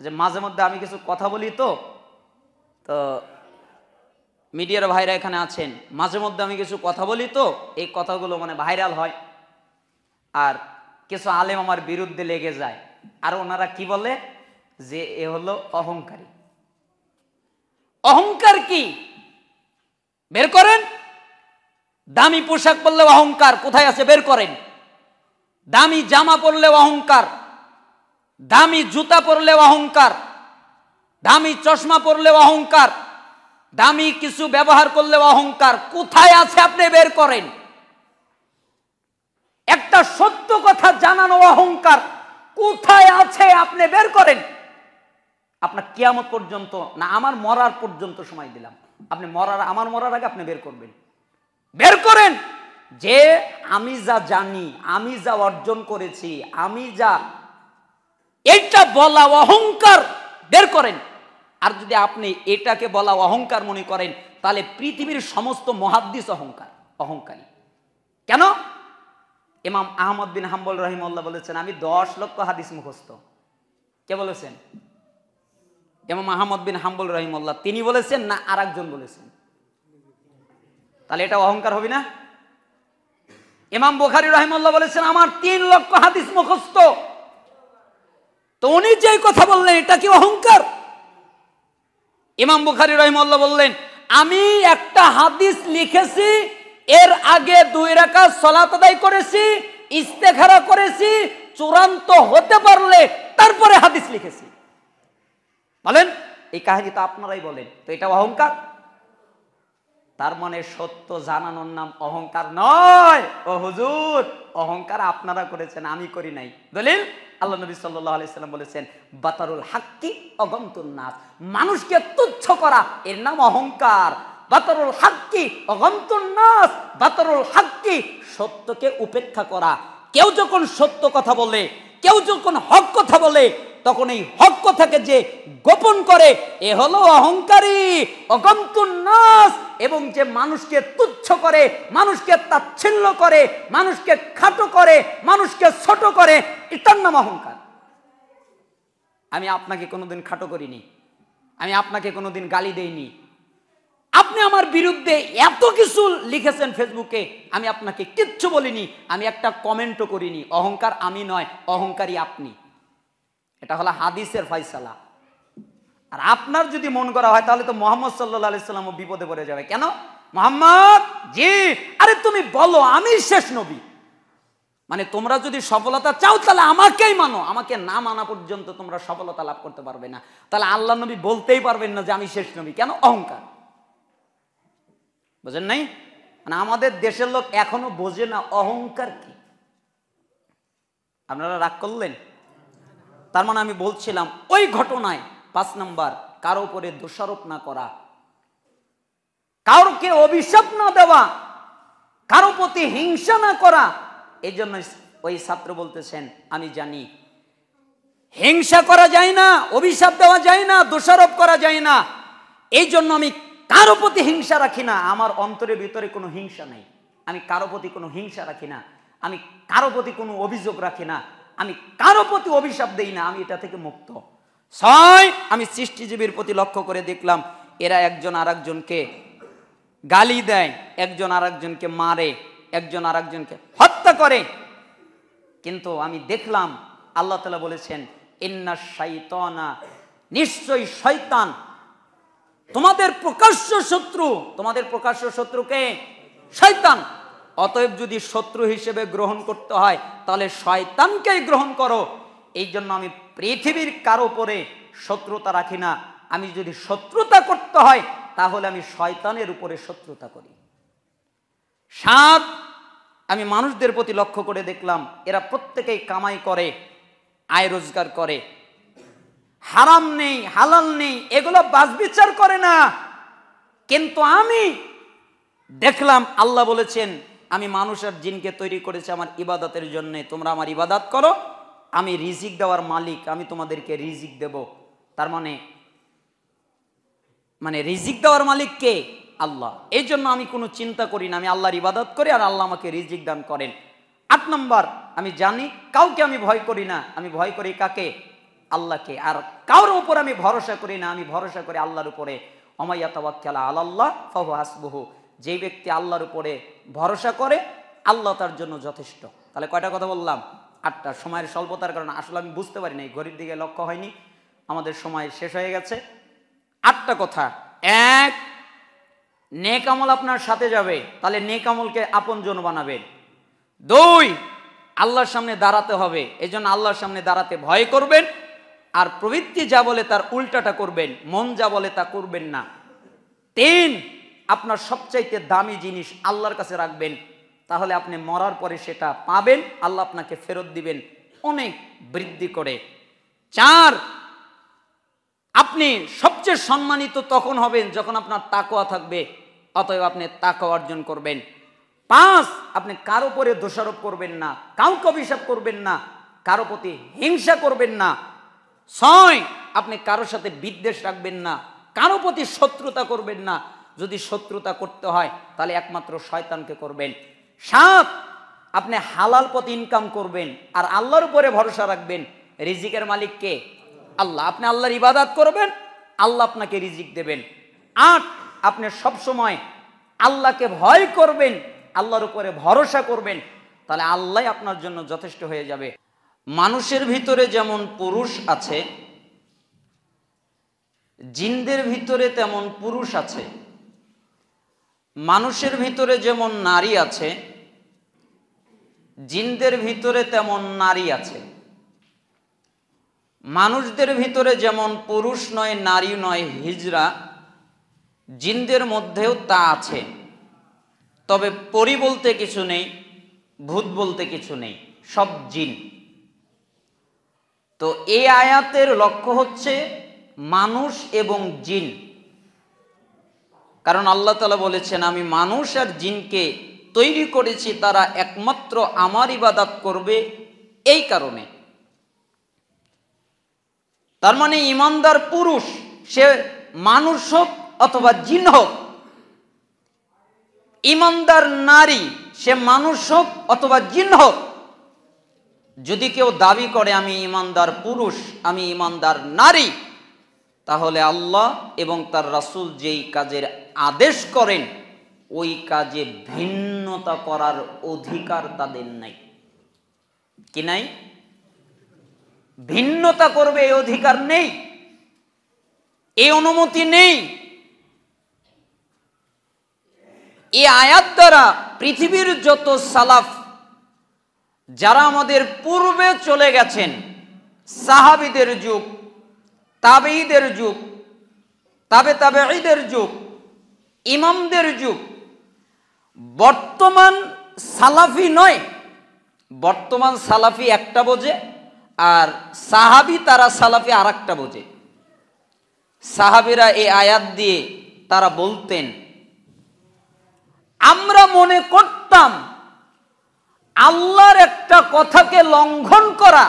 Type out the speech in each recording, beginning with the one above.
যে মাঝে মধ্যে আমি কিছু কথা বলি, তো মিডিয়ার ভাইরা এখানে আছেন, মাঝে মধ্যে আমি কিছু কথা বলি, তো এই কথাগুলো মানে ভাইরাল হয়, আর কিছু আলেম আমার বিরুদ্ধে লেগে যায়, আর ওনারা কি বলে যে এ হলো অহংকারী। অহংকার কি বের করেন। দামি পোশাক পরলে অহংকার কোথায় আছে বের করেন। দামি জামা পরলে অহংকার, দামি জুতা পরলে অহংকার, দামি চশমা পরলে অহংকার, দামি কিছু ব্যবহার করলে অহংকার কোথায় আছে আপনি বের করেন। একটা সত্য কথা জানানো অহংকার কোথায় আছে আপনি বের করেন। আপনার কিয়ামত পর্যন্ত না আমার মরার পর্যন্ত সময় দিলাম, আপনি আমার মরার আগে আপনি বের করবেন। বের করেন যে আমি যা জানি, আমি যা অর্জন করেছি, আমি যা, এটা বলা অহংকার বের করেন। আর যদি আপনি এটাকে বলা অহংকার মনে করেন তাহলে পৃথিবীর সমস্ত মুহাদ্দিস অহংকারী। কেন? ইমাম আহমদ বিন হাম্বল রাহিমাহুল্লাহ বলেছেন আমি 10 লক্ষ হাদিস মুখস্থ। কে বলেছেন? ইমাম আহমদ বিন হাম্বল রাহিমাহুল্লাহ তিনি বলেছেন না আরেকজন বলেছেন? তাহলে এটা অহংকার হবে না? ইমাম বুখারী রাহিমাহুল্লাহ বলেছেন আমার 3 লক্ষ হাদিস মুখস্থ। তো উনি যে কথা বললেন এটা কি অহংকার? ইমাম বুখারী রাহিমাহুল্লাহ বললেন আমি একটা হাদিস লিখেছি, এর আগে 2 রাকাত সালাত আদায় করেছি, ইস্তেখারা করেছি, চূড়ান্ত হতে পারলে তারপরে হাদিস লিখেছি। বলেন এই কাহিনী তো আপনারাই বলেন, তো এটা অহংকার? তার মানে সত্য জানানোর নাম অহংকার নয়। ও হুজুর অহংকার আপনারা করেছেন, আমি করি নাই। দলিল আল্লাহ নবী সাল্লাল্লাহু আলাইহি সাল্লাম বলেছেন বাতারুল হাক্কি অগমতুন নাস, মানুষকে তুচ্ছ করা এর নাম অহংকার। বাতারুল হাক্কি অগমতুন নাস, বাতারুল হাক্কি সত্যকে উপেক্ষা করা। কেউ যখন সত্য কথা বলে, কেউ যখন হক কথা বলে, তখন এই হক কথাকে যে গোপন করে এ হলো অহংকারী, অগমতুন নাস। এবং যে মানুষকে তুচ্ছ করে, মানুষকে তাচ্ছিল্য করে, মানুষকে খাটো করে, মানুষকে ছোট করে, এটার নাম অহংকার। আমি আপনাকে কোনোদিন খাটো করিনি, আমি আপনাকে কোনোদিন গালি দেইনি, আপনি আমার বিরুদ্ধে এত কিছু লিখেছেন ফেসবুকে, আমি আপনাকে কিচ্ছু বলিনি, আমি একটা কমেন্টও করিনি। অহংকার আমি নয়, অহংকারী আপনি। এটা হলো হাদিসের ফয়সালা। আর আপনার যদি মন করা হয় তাহলে তো মুহাম্মদ সাল্লাল্লাহু আলাইহি সাল্লাম বিপদে পড়ে যাবে। কেন? মুহাম্মদ জি, আরে তুমি বলো আমি শেষ নবী, মানে তোমরা যদি সফলতা চাও তাহলে আমাকেই মানো, আমাকে না মানা পর্যন্ত তোমরা সফলতা লাভ করতে পারবে না। তাহলে আল্লাহ নবী বলতেই পারবেন না যে আমি শেষ নবী। কেন? অহংকার। বুঝেন নাই? মানে আমাদের দেশের লোক এখনো বোঝে না অহংকার কি। আপনারা রাগ করলেন? তার মানে আমি বলছিলাম ওই ঘটনায় 5 নাম্বার কারো উপরে দোষারোপ না করা, কারোকে অভিশাপ না দেওয়া, কারো প্রতি হিংসা না করা। এই জন্য ওই ছাত্র বলতেছেন আমি জানি হিংসা করা যায় না, অভিশাপ দেওয়া যায় না, দোষারোপ করা যায় না, এই জন্য আমি কারো প্রতি হিংসা রাখি না। আমার অন্তরের ভিতরে কোনো হিংসা নাই, আমি কারো প্রতি কোনো হিংসা রাখি না, আমি কারো প্রতি কোনো অভিযোগ রাখি না, আমি কারো প্রতি অভিশাপ দেই না, আমি এটা থেকে মুক্ত। 6 আমি সৃষ্টিজীবীর প্রতি লক্ষ্য করে দেখলাম এরা একজন আরেকজনকে গালি দেয়, একজন আরেকজনকে মারে, একজন আরেকজনকে হত্যা করে। কিন্তু আমি দেখলাম আল্লাহ তাআলা বলেছেন ইন্নাশ শাইতানা, নিশ্চয়ই শয়তান তোমাদের প্রকাশ্য শত্রু। তোমাদের প্রকাশ্য শত্রুকে শয়তান। অতএব যদি শত্রু হিসেবে গ্রহণ করতে হয় তাহলে শয়তানকেই গ্রহণ করো। এই জন্য আমি পৃথিবীর কারো উপরে শত্রুতা রাখি না। আমি যদি শত্রুতা করতে হয় তাহলে আমি শয়তানের উপরে শত্রুতা করি। 7 আমি মানুষদের প্রতি লক্ষ্য করে দেখলাম এরা প্রত্যেকেই কামাই করে, আয় রোজগার করে, হারাম নেই হালাল নেই এগুলো বাছবিচার করে না। কিন্তু আমি দেখলাম আল্লাহ বলেছেন আমি মানুষ আর জিনকে তৈরি করেছি আমার ইবাদতের জন্য, তোমরা আমার ইবাদত করো, আমি রিজিক দেওয়ার মালিক, আমি তোমাদেরকে রিজিক দেব। তার মানে রিজিক দেওয়ার মালিক কে? আল্লাহ। এই জন্য আমি কোনো চিন্তা করি না, আমি আল্লাহর ইবাদত করি আর আল্লাহ আমাকে রিজিক দান করেন। 8 নম্বর আমি জানি কাউকে আমি ভয় করি না, আমি ভয় করি কাকে? আল্লাহকে, আর কারোর উপর আমি ভরসা করি না, আমি ভরসা করি আল্লাহর উপরে। ওয়া ইয়াতাওয়াক্কালু আলাল্লাহ ফাহুয়া হাসবুহু, যে ব্যক্তি আল্লাহর উপরে ভরসা করে আল্লাহ তার জন্য যথেষ্ট। তাহলে কয়টা কথা বললাম? 8টা। সময়ের স্বল্পতার কারণে আসলে আমি বুঝতে পারি নাই, ঘড়ির দিকে লক্ষ্য হয়নি, আমাদের সময় শেষ হয়ে গেছে। 8টা কথা। 1, নেক আমল আপনার সাথে যাবে, তাহলে নেক আমলকে আপনজন বানাবেন। 2, আল্লাহর সামনে দাঁড়াতে হবে, এজন্য আল্লাহর সামনে দাঁড়াতে ভয় করবেন, আর প্রবৃত্তি যা বলে তার উল্টাটা করবেন, মন যা বলে তা করবেন না। 3, আপনার সবচাইতে দামি জিনিস আল্লাহর কাছে রাখবেন, তাহলে আপনি মরার পরে সেটা পাবেন, আল্লাহ আপনাকে ফেরত দিবেন অনেক বৃদ্ধি করে। 4, আপনি সবচেয়ে সম্মানিত তখন হবেন যখন আপনার তাকওয়া থাকবে, অতএব আপনি তাকওয়া অর্জন করবেন। 5, আপনি কারো উপরে দোষারোপ করবেন না, কাউকে অভিশাপ করবেন না, কারো প্রতি হিংসা করবেন না। 6, আপনি কারোর সাথে বিদ্বেষ রাখবেন না, কারো প্রতি শত্রুতা করবেন না, যদি শত্রুতা করতে হয় তাহলে একমাত্র শয়তানকে করবেন। 7, আপনি হালাল পথে ইনকাম করবেন, আর আল্লাহর উপরে ভরসা রাখবেন। রিজিকের মালিক কে? আল্লাহ। আপনি আল্লাহর ইবাদত করবেন, আল্লাহ আপনাকে রিজিক দেবেন। 8, আপনি সব সময় আল্লাহকে ভয় করবেন, আল্লাহর উপরে ভরসা করবেন, তাহলে আল্লাহ আপনার জন্য যথেষ্ট হয়ে যাবে। মানুষের ভিতরে যেমন পুরুষ আছে, জিনদের ভিতরে তেমন পুরুষ আছে। মানুষের ভিতরে যেমন নারী আছে, জিনদের ভিতরে তেমন নারী আছে। মানুষদের ভিতরে যেমন পুরুষ নয়, নারী নয়, হিজড়া, জিনদের মধ্যেও তা আছে। তবে পরী বলতে কিছু নেই, ভূত বলতে কিছু নেই, সব জিন। তো এই আয়াতের লক্ষ্য হচ্ছে মানুষ এবং জিন, কারণ আল্লাহ তাআলা বলেছেন আমি মানুষ আর জিনকে তৈরি করেছি, তারা একমাত্র আমার ইবাদত করবে। এই কারণে তার মানে ঈমানদার পুরুষ, সে মানুষ হোক অথবা জিন হোক। ঈমানদার নারী, সে মানুষ হোক অথবা জিন হোক। যদি কেউ দাবি করে আমি ঈমানদার পুরুষ, আমি ঈমানদার নারী, তাহলে আল্লাহ এবং তার রাসূল যেই কাজের আদেশ করেন ওই কাজে ভিন্নতা করার অধিকার তাদের নাই। কি নাই? ভিন্নতা করবে এই অধিকার নেই, এই অনুমতি নেই। এই আয়াত দ্বারা পৃথিবীর যত সালাফ যারা আমাদের পূর্বে চলে গেছেন, সাহাবীদের যুগ, তাবেঈদের যুগ, তাবেঈদের যুগ, ইমামদের যুগ, বর্তমান সালাফি নয়। বর্তমান সালাফি একটা বোঝে, আর সাহাবী তারা সালাফি আর একটা বোঝে। সাহাবীরা এই আয়াত দিয়ে তারা বলতেন আমরা মনে করতাম আল্লাহর একটা কথাকে লঙ্ঘন করা,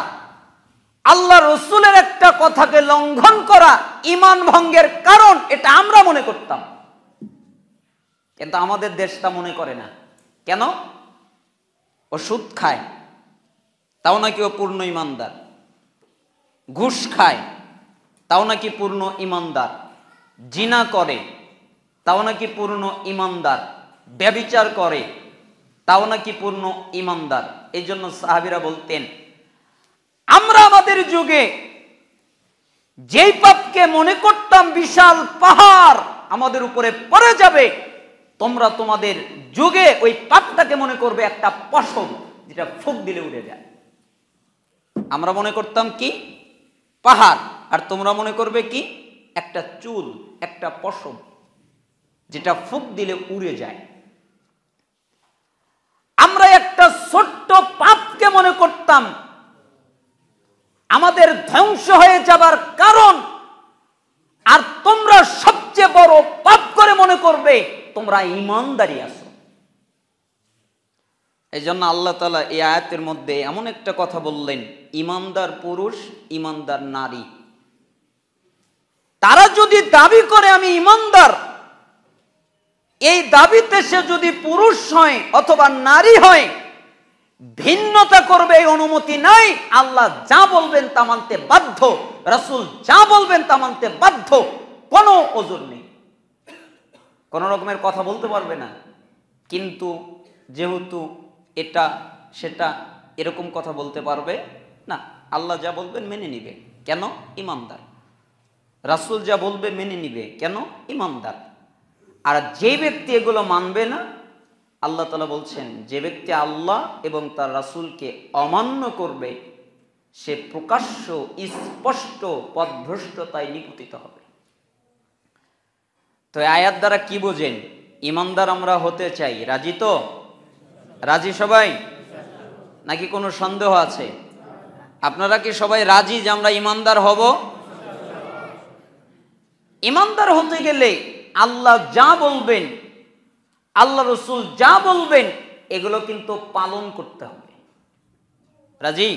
আল্লাহ রসুলের একটা কথাকে লঙ্ঘন করা ঈমান ভঙ্গের কারণ, এটা আমরা মনে করতাম। কিন্তু আমাদের দেশটা মনে করে না। কেন? ও সুদ খায়, তাও নাকি ও পূর্ণ ঈমানদার। ঘুষ খায়, তাও নাকি পূর্ণ ঈমানদার। জিনা করে, তাও নাকি পূর্ণ ঈমানদার। ব্যভিচার করে, তাও নাকি পূর্ণ ঈমানদার। এই জন্য সাহাবীরা বলতেন আমরা আমাদের যুগে যেই পাপকে মনে করতাম বিশাল পাহাড় আমাদের উপরে পড়ে যাবে, তোমরা তোমাদের যুগে ওই পাপটাকে মনে করবে একটা পশম যেটা ফুঁক দিলে উড়ে যায়। আমরা মনে করতাম কি? পাহাড়, আর তোমরা মনে করবে কি? একটা চুল, একটা পশম যেটা ফুঁক দিলে উড়ে যায়। আমরা একটা ছোট্ট পাপকে মনে করতাম আমাদের ধ্বংস হয়ে যাবার কারণ, আর তোমরা সবচেয়ে বড় পাপ করে মনে করবে তোমরা ঈমানদারি আছো। এই জন্য আল্লাহ তাআলা এই আয়াতের মধ্যে এমন একটা কথা বললেন, ঈমানদার পুরুষ, ঈমানদার নারী। তারা যদি দাবি করে আমি ঈমানদার, এই দাবিতে সে যদি পুরুষ হয় অথবা নারী হয়, ভিন্নতা করবে এই অনুমতি নাই। আল্লাহ যা বলবেন তা মানতে বাধ্য, রাসূল যা বলবেন তা মানতে বাধ্য, কোনো ওজর নেই, কোন রকমের কথা বলতে পারবে না। কিন্তু যেহেতু এটা সেটা এরকম কথা বলতে পারবে না। আল্লাহ যা বলবেন মেনে নিবে, কেন? ইমানদার। রাসূল যা বলবে মেনে নিবে, কেন? ইমানদার। আর যে ব্যক্তি এগুলো মানবে না, আল্লাহ তাআলা বলছেন যে ব্যক্তি আল্লাহ এবং তার রাসূলকে অমান্য করবে সে প্রকাশ্য স্পষ্ট পথভ্রষ্টতায় নিপতিত হবে। তো এই আয়াত দ্বারা কি বোঝেন? ইমানদার আমরা হতে চাই, রাজি তো? রাজি সবাই? নাকি কোনো সন্দেহ আছে? আপনারা কি সবাই রাজি যে আমরা ইমানদার হব? ইমানদার হতে গেলে আল্লাহ যা বলবেন, আল্লাহ রসুল যা বলবেন, এগুলো কিন্তু পালন করতে হবে। রাজি?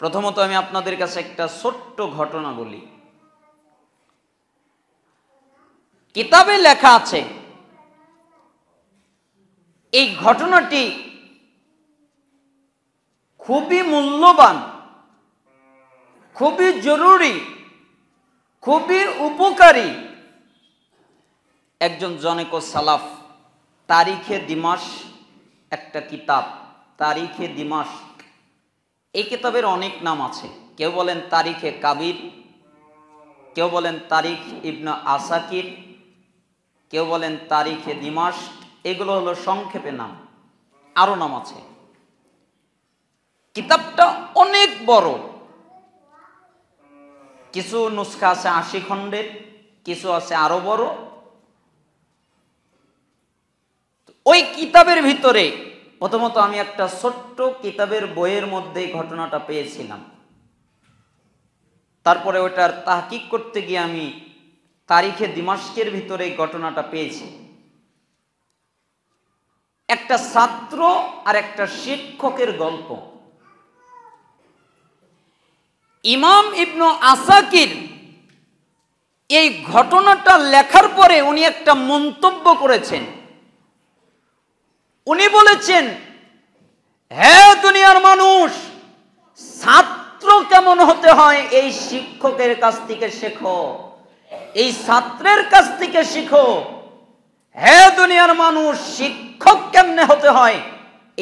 প্রথমত আমি আপনাদের কাছে একটা ছোট্ট ঘটনা বলি। কিতাবে লেখা আছে, এই ঘটনাটি খুবই মূল্যবান, খুবই জরুরি, খুবই উপকারী। একজন জনৈক সালাফ, তারিখে দিমাশক একটা কিতাব, তারিখে দিমাশক। এই কিতাবের অনেক নাম আছে। কেউ বলেন তারিখে কাবির, কেউ বলেন তারিখ ইবনে আসাকির, কেউ বলেন তারিখে দিমাশক। এগুলো হলো সংক্ষেপে নাম, আরো নাম আছে। কিতাবটা অনেক বড়, কিছু নুসখা আছে 80 খণ্ডের, কিছু আছে আরো বড়। ওই কিতাবের ভিতরে প্রথমত আমি একটা ছোট্ট কিতাবের বইয়ের মধ্যে ঘটনাটা পেয়েছিলাম। তারপরে ওটার তাহকিক করতে গিয়ে আমি তারিখে দিমাশকের ভিতরে ঘটনাটা পেয়েছি। একটা ছাত্র আর একটা শিক্ষকের গল্প। ইমাম ইবনে আসাকির এই ঘটনাটা লেখার পরে উনি একটা মন্তব্য করেছেন। উনি বলেছেন, হে দুনিয়ার মানুষ, ছাত্র কেমন হতে হয় এই শিক্ষকের কাছ থেকে শেখো, এই ছাত্রের কাছ থেকে শিখো। হে দুনিয়ার মানুষ, শিক্ষক কেমনে হতে হয়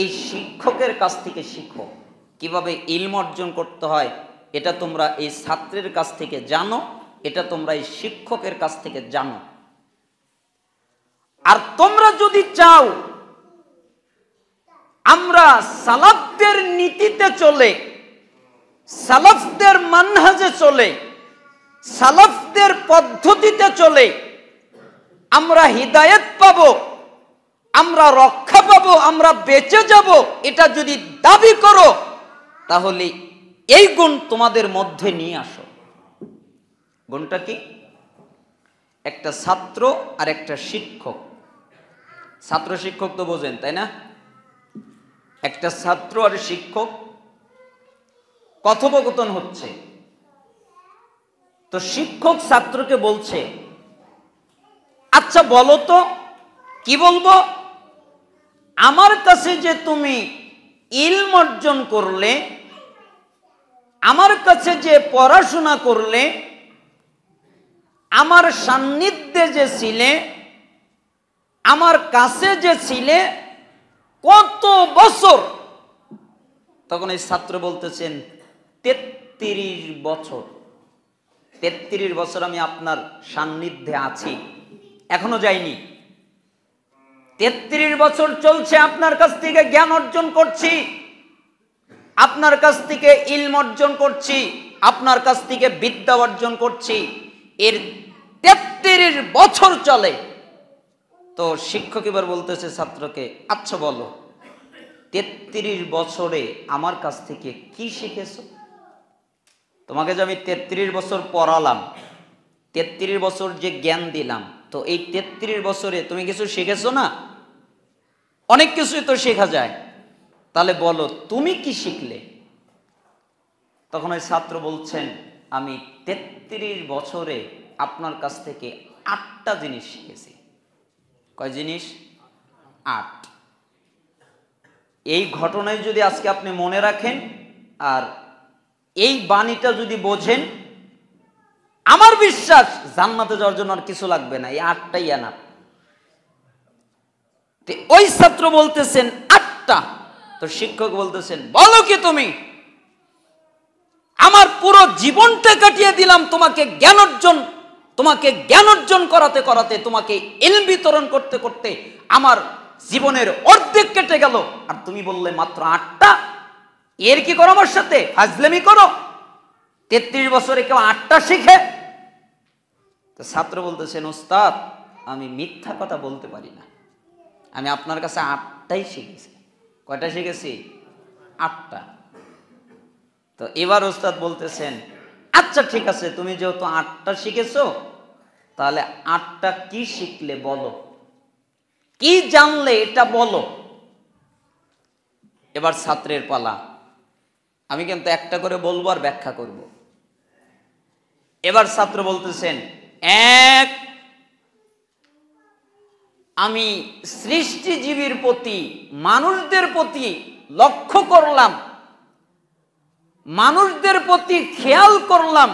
এই শিক্ষকের কাছ থেকে শিখো। কিভাবে ইলম অর্জন করতে হয় এটা তোমরা এই ছাত্রের কাছ থেকে জানো, এটা তোমরা এই শিক্ষকের কাছ থেকে জানো। আর তোমরা যদি চাও আমরা সালাফদের নীতিতে চলে, সালাফদের মানহাজে চলে, সালাফদের পদ্ধতিতে চলে আমরা হিদায়াত পাবো, আমরা রক্ষা পাবো, আমরা বেঁচে যাব, এটা যদি দাবি করো তাহলে এই গুণ তোমাদের মধ্যে নিয়ে আসো। গুণটা কি? একটা ছাত্র আর একটা শিক্ষক। ছাত্র শিক্ষক তো বোঝেন, তাই না? একটা ছাত্র আর শিক্ষক কথোপকথন হচ্ছে। তো শিক্ষক ছাত্রকে বলছে, আচ্ছা বলো তো, কি বলবো? আমার কাছে যে তুমি ইলম অর্জন করলে, আমার কাছে যে পড়াশোনা করলে, আমার সান্নিধ্যে যে ছিলে, আমার কাছে যে ছিলে, কত বছর? তখন এই ছাত্র বলতেছেন 33 বছর। 33 বছর আমি আপনার সান্নিধ্যে আছি, এখনো যাইনি। 33 বছর চলছে, আপনার কাছ থেকে জ্ঞান অর্জন করছি, আপনার কাছ থেকে ইলম অর্জন করছি, আপনার কাছ থেকে বিদ্যা অর্জন করছি। এর 33 বছর চলে। তো শিক্ষক এবার বলতেছে ছাত্রকে, আচ্ছা বলো 33 বছরে আমার কাছ থেকে কি শিখেছো? তোমাকে যে আমি 33 বছর পড়ালাম, 33 বছর যে জ্ঞান দিলাম, তো এই 33 বছরে তুমি কিছু শিখেছো না? অনেক কিছুই তো শেখা যায়। তাহলে বলো তুমি কি শিখলে? তখন ওই ছাত্র বলছেন, আমি 33 বছরে আপনার কাছ থেকে 8টা জিনিস শিখেছি। কয় জিনিস? 8। এই ঘটনায় যদি আজকে আপনি মনে রাখেন আর এই বাণীটা যদি বোঝেন, আমার বিশ্বাস জান্নাতে যাওয়ার জন্য আর কিছু লাগবে না, এই 8টাই আনা। ওই ছাত্র বলতেছেন 8টা, তো শিক্ষক বলতেছেন বলো কি তুমি? আমার পুরো জীবনটা কাটিয়ে দিলাম তোমাকে জ্ঞান অর্জন করাতে করাতে, তোমাকে ইলম বিতরণ করতে করতে আমার জীবনের অর্ধেক কেটে গেল, আর তুমি বললে মাত্র 8টা। এর কি করো আমার সাথে? ফাজলামি করো? 33 বছরে কেউ 8টা শিখে? তো ছাত্র বলতেছেন উস্তাদ, আমি মিথ্যা কথা বলতে পারি না, আমি আপনার কাছে 8টাই শিখেছি। কয়টা শিখেছি? 8টা। তো এবার উস্তাদ বলতেছেন আচ্ছা ঠিক আছে, তুমি যেহেতু 8টা শিখেছো, তাহলে 8টা কি শিখলে বলো, কি জানলে এটা বলো। এবার ছাত্রের পালা, আমি কিন্তু একটা করে বলবো আর ব্যাখ্যা করব। এবার ছাত্র বলতেছেন 1, আমি সৃষ্টিজীবীর প্রতি, মানুষদের প্রতি লক্ষ্য করলাম, মানুষদের প্রতি খেয়াল করলাম,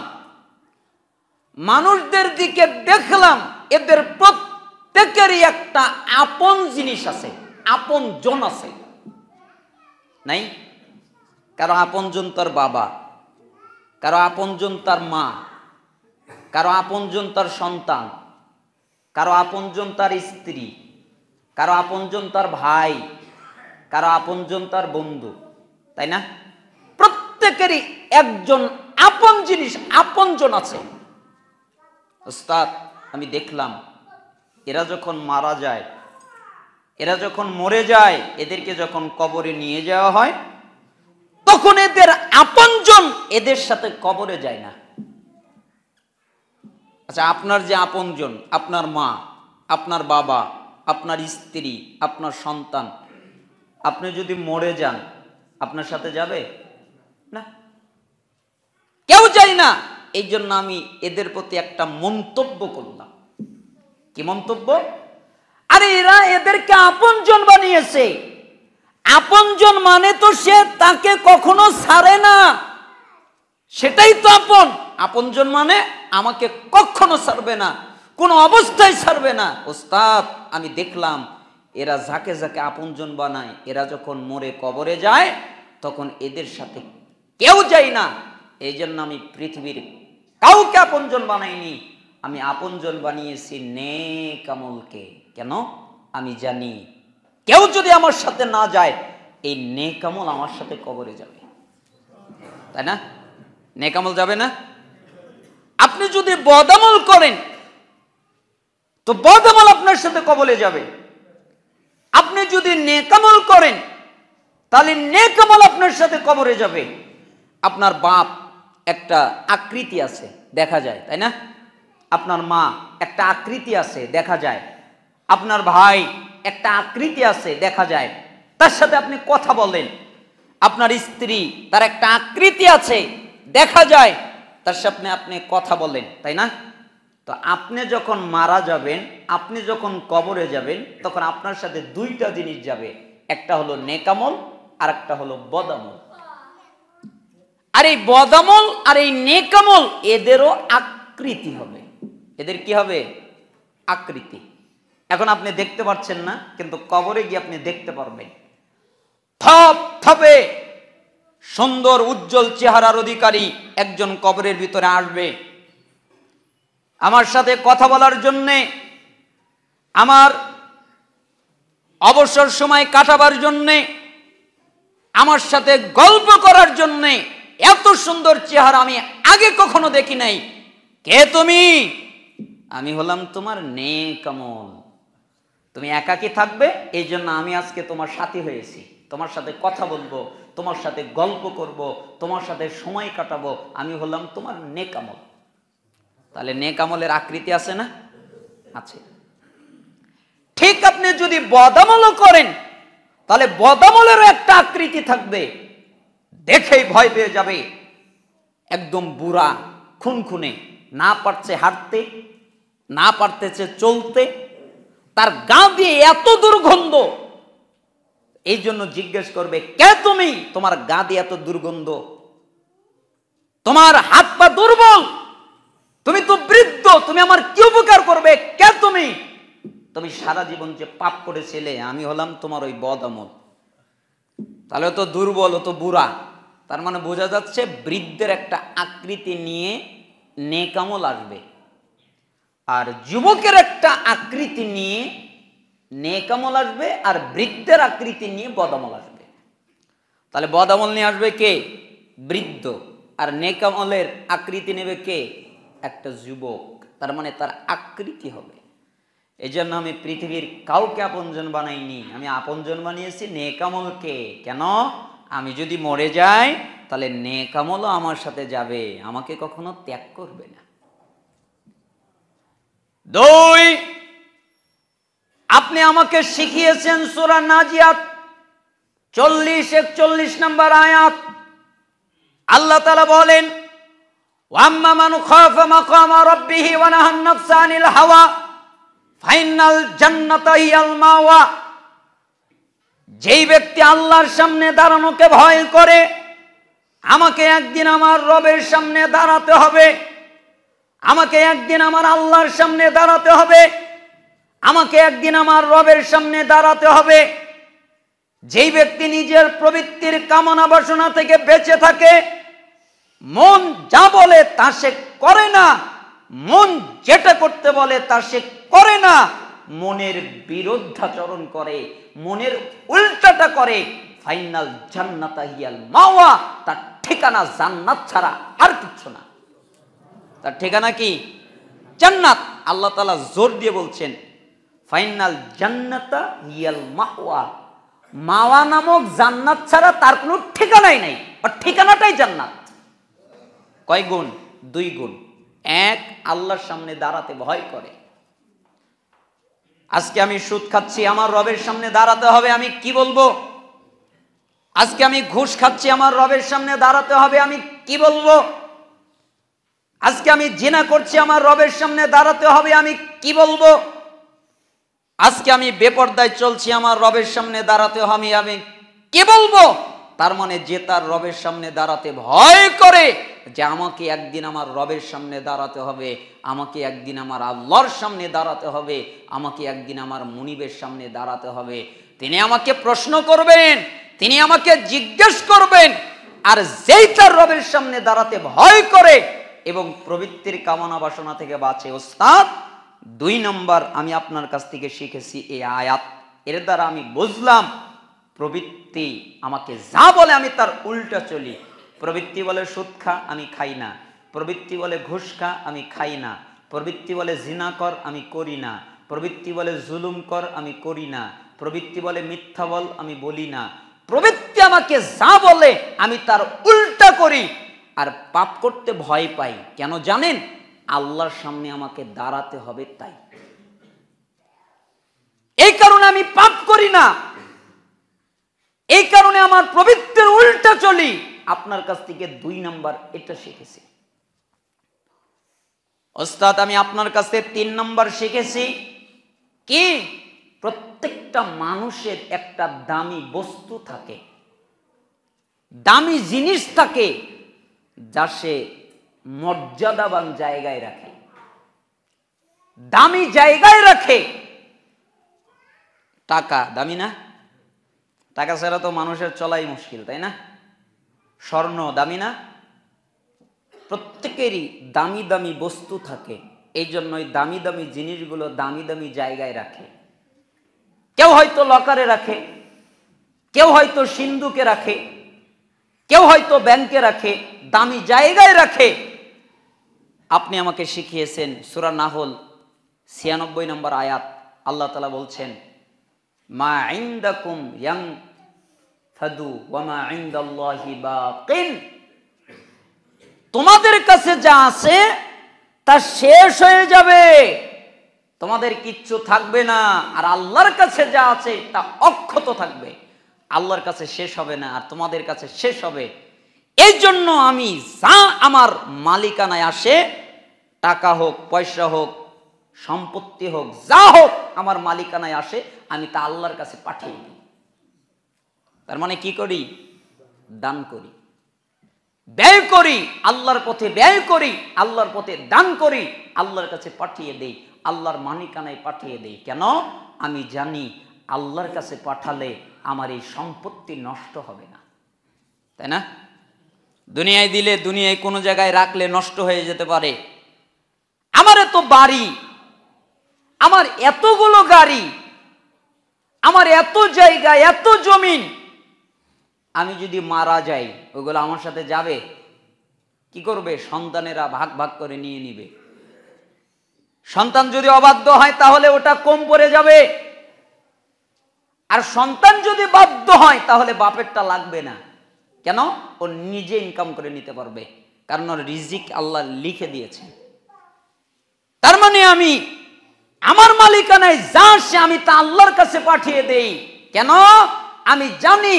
মানুষদের দিকে দেখলাম, এদের প্রত্যেকেরই একটা আপন জিনিস আছে, আপন জন আছে, নাই? কারো আপনজন তার বাবা, কারো আপনজন তার মা, কারো আপনজন তার সন্তান, কারো আপনজন তার স্ত্রী, কারো আপনজন তার ভাই, কারো আপনজন তার বন্ধু, তাই না? প্রত্যেকেরই একজন আপন জিনিস, আপনজন আছে। ওস্তাদ আমি দেখলাম এরা যখন মারা যায়, এরা যখন মরে যায়, এদেরকে যখন কবরে নিয়ে যাওয়া হয়, তখন এদের আপনজন এদের সাথে কবরে যায় না। আচ্ছা, আপনার যে আপনজন, আপনার মা, আপনার বাবা, আপনার স্ত্রী, আপনার সন্তান, আপনি যদি মরে যান, আপনার সাথে যাবে না? কেউ যায় না। এই জন্য আমি এদের প্রতি একটা মন্তব্য করলাম। কি মন্তব্য? আরে এরা এদেরকে আপনজন বানিয়েছে, আপনজন মানে তো সে তাকে কখনো ছাড়ে না, সেটাই তো আপন। আপনজন মানে আমাকে কখনো ছাড়বে না, কোনো অবস্থায় ছাড়বে না। ওস্তাদ আমি দেখলাম এরা যাকে যাকে আপনজন বানায়, এরা যখন মরে কবরে যায়, তখন এদের সাথে কেউ যায় না। এই জন্য আমি পৃথিবীর কাউকে আপনজন বানাইনি, আমি আপনজন বানিয়েছি নেক আমলকে। কেন? আমি জানি কেউ যদি আমার সাথে না যায়, এই নেক আমল আমার সাথে কবরে যাবে, তাই না? নেক আমল যাবে না? আপনি যদি বদামল করেন, তো বদামল আপনার সাথে কবরে যাবে। আপনি যদি নেক আমল করেন, তাহলে নেক আমল আপনার সাথে কবরে যাবে। আপনার বাপ একটা আকৃতি আছে, দেখা যায়, তাই না? আপনার মা একটা আকৃতি আছে, দেখা যায়। আপনার ভাই একটা আকৃতি আছে, দেখা যায়, তার সাথে আপনি কথা বলেন। আপনার স্ত্রী, তার একটা আকৃতি আছে, দেখা যায়, তার সাথে আপনি কথা বলেন, তাই না? তো আপনি যখন মারা যাবেন, আপনি যখন কবরে যাবেন, তখন আপনার সাথে 2টা জিনিস যাবে, একটা হলো নেকামল আর একটা হলো বদামল। আর এই বদামল আর এই নেকামল এদেরও আকৃতি হবে। এদের কি হবে? আকৃতি। এখন আপনি দেখতে পাচ্ছেন না, কিন্তু কবরে গিয়ে আপনি দেখতে পারবেন। থপ থপে সুন্দর উজ্জ্বল চেহারার অধিকারী একজন কবরের ভিতরে আসবে আমার সাথে কথা বলার জন্যে, আমার অবসর সময় কাটাবার জন্যে, আমার সাথে গল্প করার জন্যে। এত সুন্দর চেহারা আমি আগে কখনো দেখি নাই। কে তুমি? আমি হলাম তোমার নেক আমল। তুমি একাকী থাকবে, এই জন্য আমি আজকে তোমার সাথী হয়েছি, তোমার সাথে কথা বলবো, তোমার সাথে গল্প করব, তোমার সাথে সময় কাটাবো। আমি হলাম তোমার নেক আমল। তাহলে নেক আমলের আকৃতি আছে না? আছে। ঠিক আপনি যদি বদামলও করেন, তাহলে বদামলেরও একটা আকৃতি থাকবে, দেখেই ভয় পেয়ে যাবে। একদম বুড়া, খুনখুনে, না পারছে হাঁটতে, না পারতেছে চলতে, তার গা দিয়ে এত দুর্গন্ধ, এই জন্য জিজ্ঞেস করবে, কে তুমি? তোমার গা দিয়ে এত দুর্গন্ধ, তোমার হাত পা দুর্বল, তুমি তো বৃদ্ধ, তুমি আমার কি উপকার করবে? কে তুমি? তুমি সারা জীবন যে পাপ করেছিলে, আমি হলাম তোমার ওই বদ আমল। তাহলে তো দুর্বল, ও তো বুড়া। তার মানে বোঝা যাচ্ছে বৃদ্ধের একটা আকৃতি নিয়ে নেক আমল আসবে, আর যুবকের একটা আকৃতি নিয়ে নেক আমল আসবে, আর বৃদ্ধের আকৃতি নিয়ে বদামল আসবে। তাহলে বদামল নিয়ে আসবে কে? বৃদ্ধ। আর নেক আমলের আকৃতি নেবে কে? একটা যুবক। তার মানে তার আকৃতি হবে। এই জন্য আমি পৃথিবীর কাউকে আপনজন বানাইনি, আমি আপনজন বানিয়েছি নেক আমলকে। কেন? আমি যদি মরে যাই তাহলে নেক আমলও আমার সাথে যাবে, আমাকে কখনো ত্যাগ করবে না। 2, আপনি আমাকে শিখিয়েছেন সূরা নাজিয়াত 40-41 নম্বর আয়াত। আল্লাহ তাআলা বলেন, ওয়াম্মা মান খাফা মাকামা রাব্বিহি ওয়া নাহান নাফসা আনিল হাওয়া ফাইনাল জান্নাতা হিয়াল মাওয়া। যেই ব্যক্তি আল্লাহর সামনে দাঁড়ানোকে ভয় করে, আমাকে একদিন আমার রবের সামনে দাঁড়াতে হবে, আমাকে একদিন আমার আল্লাহর সামনে দাঁড়াতে হবে, আমাকে একদিন আমার রবের সামনে দাঁড়াতে হবে। যেই ব্যক্তি নিজের প্রবৃত্তির কামনা বাসনা থেকে বেঁচে থাকে, মন যা বলে তা সে করে না, মন যেটা করতে বলে তা সে করে না, মনের বিরুদ্ধাচরণ করে, মনের উল্টাটা করে, ফাইনাল জান্নাতা হিয়াল মাওয়া, তার ঠিকানা জান্নাত ছাড়া আর কিছু না। তার ঠিকানা কি? জান্নাত। আল্লাহ তাআলা জোর দিয়ে বলছেন, ফাইনাল জান্নাতা হিয়াল মাওয়া। মাওয়া নামক জান্নাত ছাড়া তার কোনো ঠিকানাই নাই, আর ঠিকানাটাই জান্নাত। কয় গুণ? 2 গুণ। 1, আল্লাহর সামনে দাঁড়াতে ভয় করে। আজকে আমি সুদ খাচ্ছি, আমার রবের সামনে দাঁড়াতে হবে, আমি কি বলবো? আজকে আমি ঘুষ খাচ্ছি, আমার রবের সামনে দাঁড়াতে হবে, আমি কি বলবো? আজকে আমি জিনা করছি, আমার রবের সামনে দাঁড়াতে হবে, আমি কি বলবো? আজকে আমি বেপরদায় চলছি, আমার রবের সামনে দাঁড়াতে হবে, আমি কি বলবো? তার মানে যে তার রবের সামনে দাঁড়াতে ভয় করে, যে আমাকে একদিন আমার রবের সামনে দাঁড়াতে হবে, আমাকে একদিন আমার আল্লাহর সামনে দাঁড়াতে হবে, আমাকে একদিন আমার মুনিবের সামনে দাঁড়াতে হবে, তিনি আমাকে প্রশ্ন করবেন, তিনি আমাকে জিজ্ঞেস করবেন। আর যেই তার রবের সামনে দাঁড়াতে ভয় করে এবং প্রবৃত্তির কামনা বাসনা থেকে বাঁচে। ওস্তাদ, 2 নম্বর আমি আপনার কাছ থেকে শিখেছি এই আয়াত। এর দ্বারা আমি বুঝলাম প্রবৃত্তি আমাকে যা বলে আমি তার উল্টা চলি। প্রবৃত্তি বলে সুদ খা, আমি খাই না। প্রবৃত্তি বলে ঘুষ খা, আমি খাই না। প্রবৃত্তি বলে জিনা কর, আমি করি না। প্রবৃত্তি বলে জুলুম কর, আমি করি না। প্রবৃত্তি বলে মিথ্যা বল, আমি বলি না। প্রবৃত্তি আমাকে যা বলে আমি তার উল্টা করি। আর পাপ করতে ভয় পাই কেন জানেন? আল্লাহর সামনে আমাকে দাঁড়াতে হবে তাই। এই কারণে আমি পাপ করি না, এই কারণে আমার প্রবৃত্তির উল্টা চলি। আপনার কাছ থেকে 2 নম্বর এটা শিখেছি। ওস্তাদ, আমি আপনার কাছে 3 নম্বর শিখেছি কি? প্রত্যেকটা মানুষের একটা দামি বস্তু থাকে, দামি জিনিস থাকে, যা সে মর্যাদাবান জায়গায় রাখে, দামি জায়গায় রাখে। টাকা দামি না? টাকা ছাড়া তো মানুষের চলাই মুশকিল, তাই না? স্বর্ণ দামি না? প্রত্যেকেরই দামি দামি বস্তু থাকে, এই জন্যই দামি দামি জিনিসগুলো দামি দামি জায়গায় রাখে। কেউ হয়তো লকারে রাখে, কেউ হয়তো সিন্ধুকে রাখে, কেউ হয়তো ব্যাংকে রাখে, দামি জায়গায় রাখে। আপনি আমাকে শিখিয়েছেন সূরা নাহল 96 নম্বর আয়াত। আল্লাহ তাআলা বলছেন, মা ইনদাকুম ইয়ানফাদু ওয়া মা ইনদাল্লাহি বাকিন। তোমাদের কাছে যা আছে তা শেষ হয়ে যাবে, তোমাদের কিচ্ছু থাকবে না। আর আল্লাহর কাছে যা আছে তা অক্ষত থাকবে, আল্লাহর কাছে শেষ হবে না, আর তোমাদের কাছে শেষ হবে। এই জন্য আমি যা আমার মালিকানায় আসে, টাকা হোক, পয়সা হোক, সম্পত্তি হোক, যা হোক আমার মালিকানায় আসে, আমি তা আল্লাহর কাছে পাঠিয়ে দিই। তার মানে কি করি? দান করি, ব্যয় করি, আল্লাহর পথে ব্যয় করি, আল্লাহর পথে দান করি, আল্লাহর কাছে পাঠিয়ে দেই, আল্লাহর মালিকানায় পাঠিয়ে দেই। কেন? আমি জানি আল্লাহর কাছে পাঠালে আমার এই সম্পত্তি নষ্ট হবে না, তাই না? দুনিয়ায় দিলে, দুনিয়ায় কোনো জায়গায় রাখলে নষ্ট হয়ে যেতে পারে। আমার এত বাড়ি, আমার এতগুলো গাড়ি, আমার এত জায়গা, এত জমিন, আমি যদি মারা যাই ওগুলো আমার সাথে যাবে? কি করবে? সন্তানেরা ভাগ ভাগ করে নিয়ে নিবে। সন্তান যদি অবাধ্য হয় তাহলে ওটা কম পড়ে যাবে, আর সন্তান যদি বাধ্য হয় তাহলে বাপেরটা লাগবে না। কেন? ও নিজে ইনকাম করে নিতে পারবে, কারণ ওর রিজিক আল্লাহ লিখে দিয়েছে। তার মানে আমি আমার মালিকানায় যা আসে আমি তা আল্লাহর কাছে পাঠিয়ে দেই। কেন? আমি জানি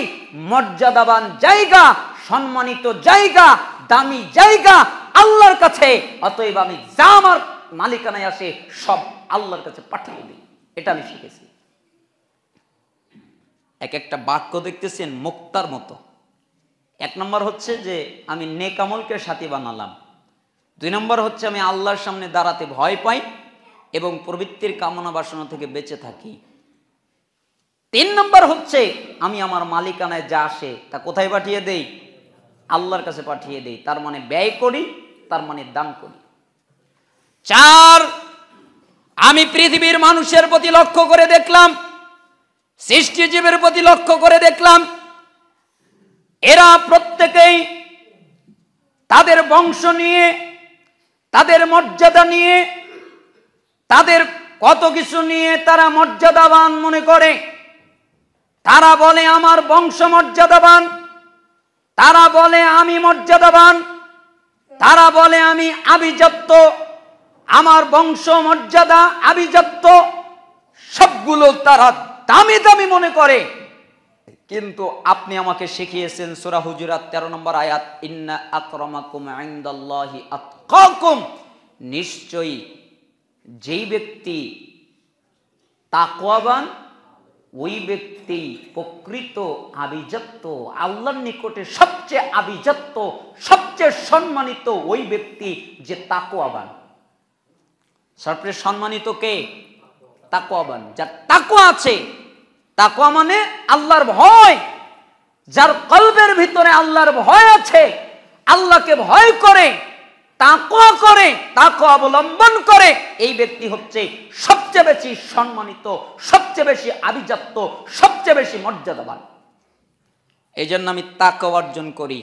মর্যাদাবান জায়গা, সম্মানিত জায়গা, দামি জায়গা আল্লাহর কাছে, অতএব আমি যা আমার মালিকানায় আসে সব আল্লাহর কাছে পাঠিয়ে দিই। এটা আমি শিখেছি। এক একটা বাক্য দেখতেছেন মুক্তার মতো। এক নম্বর হচ্ছে যে আমি নেক আমলকে সাথী বানালাম। দুই নম্বর হচ্ছে আমি আল্লাহর সামনে দাঁড়াতে ভয় পাই এবং প্রবৃত্তির কামনা বাসনা থেকে বেঁচে থাকি। তিন নম্বর হচ্ছে আমি আমার মালিকানায় যা আসে তা কোথায় পাঠিয়ে দেই? আল্লাহর কাছে পাঠিয়ে দেই। তার মানে ব্যয় করি, তার মানে দান করি। চার, আমি পৃথিবীর মানুষের প্রতি লক্ষ্য করে দেখলাম, সৃষ্টিজীবের প্রতি লক্ষ্য করে দেখলাম, এরা প্রত্যেকেই তাদের বংশ নিয়ে, তাদের মর্যাদা নিয়ে, তাদের কত কিছু নিয়ে তারা মর্যাদাবান মনে করে। তারা বলে আমার বংশ মর্যাদাবান, তারা বলে আমি মর্যাদাবান, তারা বলে আমি আভিজাত্য, আমার বংশ মর্যাদা, আভিজাত্য সবগুলো তারা দামি দামি মনে করে। কিন্তু আপনি আমাকে শিখিয়েছেন সূরা হুজুরাত 13 নম্বর আয়াত, ইন্না আকরামাকুম ইনদাল্লাহি আতকাকুম, নিশ্চয়ই যেই ব্যক্তি তাকওয়াবান ওই ব্যক্তি প্রকৃত আভিজাত্য, আল্লাহর নিকটে সবচেয়ে আভিজাত্য, সবচেয়ে সম্মানিত ওই ব্যক্তি যে তাকওয়াবান। সবচেয়ে সম্মানিত কে? তাকওয়াবান। যার তাকওয়া আছে, তাকওয়া মানে আল্লাহর ভয়, যার কলবের ভিতরে আল্লাহর ভয় আছে, আল্লাহকে ভয় করে, তাকওয়া করে, তাকওয়া অবলম্বন করে, এই ব্যক্তি হচ্ছে সবচেয়ে বেশি সম্মানিত, সবচেয়ে বেশি আভিজাত্য, সবচেয়ে বেশি মর্যাদাবান। এই জন্য আমি তাকওয়া অর্জন করি,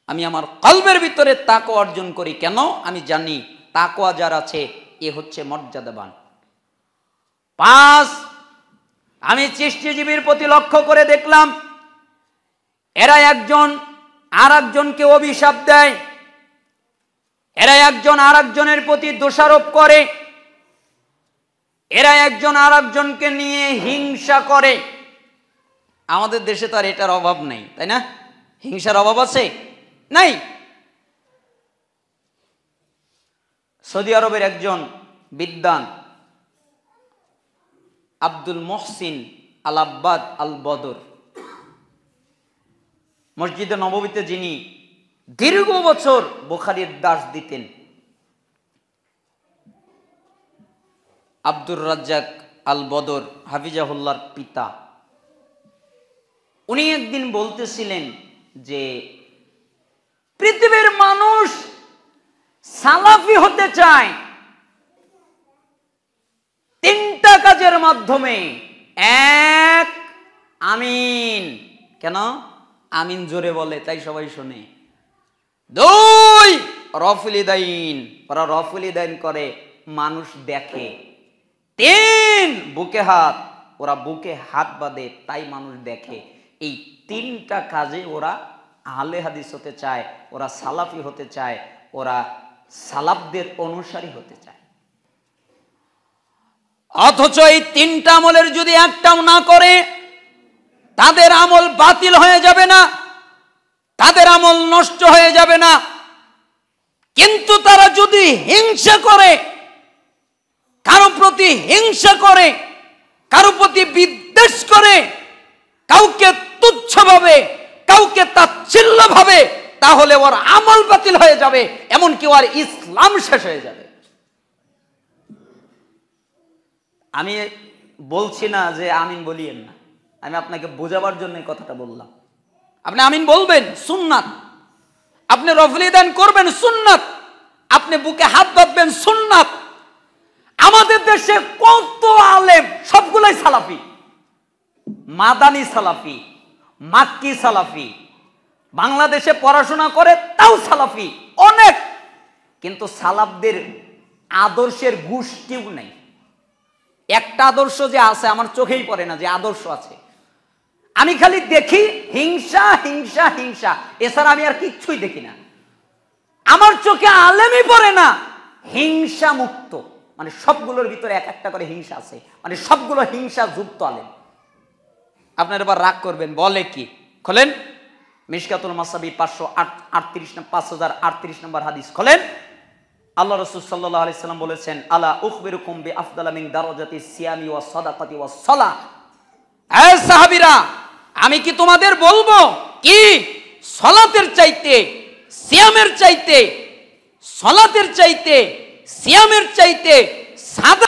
আমি আমার কলবের ভিতরে তাকওয়া অর্জন করি। কেন? আমি জানি তাকওয়া যার আছে এ হচ্ছে মর্যাদাবান। 5, আমি সৃষ্টিজীবীর প্রতি লক্ষ্য করে দেখলাম এরা একজন আর একজনকে অভিশাপ দেয়, এরা একজন আর একজনের প্রতি দোষারোপ করে, এরা একজন আর একজনকে নিয়ে হিংসা করে। আমাদের দেশে তো আর এটার অভাব নেই, তাই না? হিংসার অভাব আছে? নাই। সৌদি আরবের একজন বিদ্বান আব্দুল মোহসিন আল আব্বাদ আল বদর, মসজিদে নববীতে যিনি দীর্ঘ বছর বুখারীর দাস দিতেন, আব্দুর রাজ্জাক আল বদর হাফিজাহুল্লাহর পিতা, উনি একদিন বলতেছিলেন যে পৃথিবীর মানুষ সালাফি হতে চায় 3টা কাজের মাধ্যমে। 1, আমিন। কেন? আমিন জোরে বলে তাই সবাই শোনে। 2, রফুলিদাইন, ওরা রফুলিদাইন করে, মানুষ দেখে। 3, বুকে হাত, ওরা বুকে হাত বাঁধে তাই মানুষ দেখে। এই 3টা কাজে ওরা আহলে হাদিস হতে চায়, ওরা সালাফি হতে চায়, ওরা সালাফদের অনুসারী হতে চায়। অথচ এই 3টা আমলের যদি একটাও না করে তাদের আমল বাতিল হয়ে যাবে না, তাদের আমল নষ্ট হয়ে যাবে না। কিন্তু তারা যদি হিংসা করে, কারো প্রতি হিংসা করে, কারো প্রতি বিদ্বেষ করে, কাউকে তুচ্ছভাবে, কাউকে তাচ্ছিল্যভাবে, তাহলে ওর আমল বাতিল হয়ে যাবে, এমনকি ওর ইসলাম শেষ হয়ে যাবে। আমি বলছি না যে আমিন বলিয়েন না, আমি আপনাকে বোঝাবার জন্য কথাটা বললাম। আপনি আমিন বলবেন, সুন্নাত। আপনি রফলি দান করবেন, সুন্নাত। আপনি বুকে হাত বাঁধবেন, সুন্নাত। আমাদের দেশে কত আলেম, সবগুলাই সালাফি, মাদানী সালাফি, মাক্কি সালাফি, বাংলাদেশে পড়াশোনা করে তাও সালাফি অনেক, কিন্তু সালাফদের আদর্শের গোষ্ঠীও নেই। একটা আদর্শ যে আছে আমার চোখেই পড়ে না, যে আদর্শ আছে। আমি খালি দেখি হিংসা হিংসা হিংসা, এছাড়া আমি আর কিচ্ছুই দেখি না। আমার চোখে আলেমই পড়ে না হিংসা মুক্ত, মানে সবগুলোর ভিতরে এক একটা করে হিংসা আছে, মানে সবগুলো হিংসা যুক্ত আলেম। আপনার এবার রাগ করবেন, বলে কি? খোলেন মিশকাতুল মাসাবি 5038 নম্বর হাদিস খোলেন। আল্লাহ রাসূল সাল্লাল্লাহু আলাইহি সাল্লাম বলেছেন, আলা উখবিরুকুম বিআফদালা মিন দারাজাতি সিয়ামি ওয়াস সাদাকাতি ওয়াস সালাহ। এই সাহাবীরা, আমি কি তোমাদের বলবো কি সালাতের চাইতে, সিয়ামের চাইতে, সালাতের চাইতে, সিয়ামের চাইতে, সাদা